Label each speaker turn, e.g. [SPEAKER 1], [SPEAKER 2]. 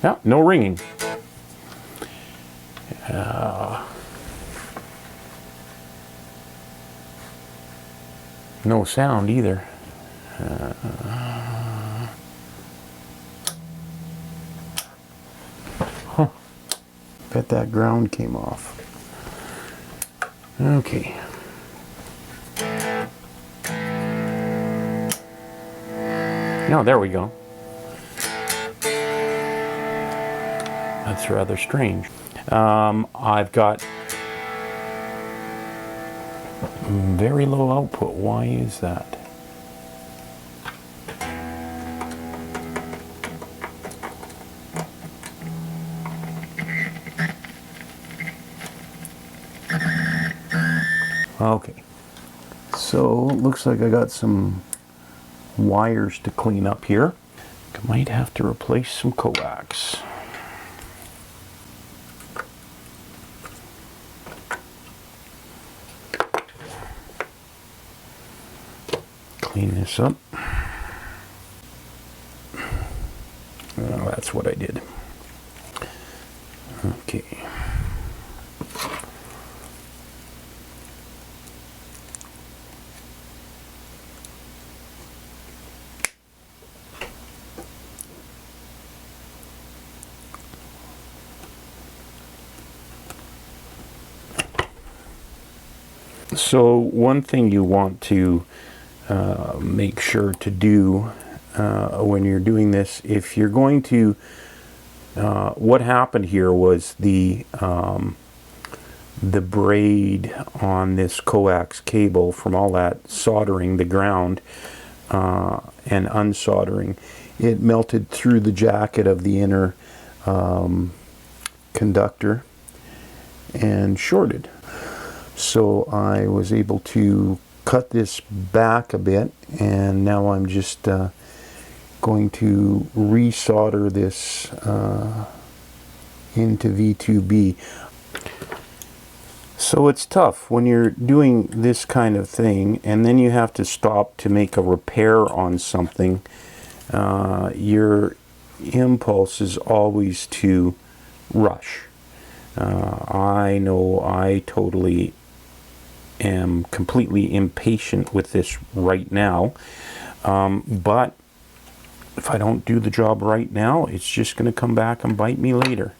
[SPEAKER 1] Yeah, no ringing. No sound either. Huh. Bet that ground came off. Okay. No, there we go. That's rather strange. I've got very low output. Why is that? Okay, so it looks like I got some wires to clean up here. I might have to replace some coax. Clean this up. Oh, that's what I did. Okay. So one thing you want to make sure to do when you're doing this, if you're going to, what happened here was the braid on this coax cable, from all that soldering the ground and unsoldering, it melted through the jacket of the inner conductor and shorted. So I was able to cut this back a bit, and now I'm just going to resolder this into V2B. So it's tough when you're doing this kind of thing and then you have to stop to make a repair on something. Your impulse is always to rush. I know I totally am completely impatient with this right now, but if I don't do the job right now, it's just going to come back and bite me later.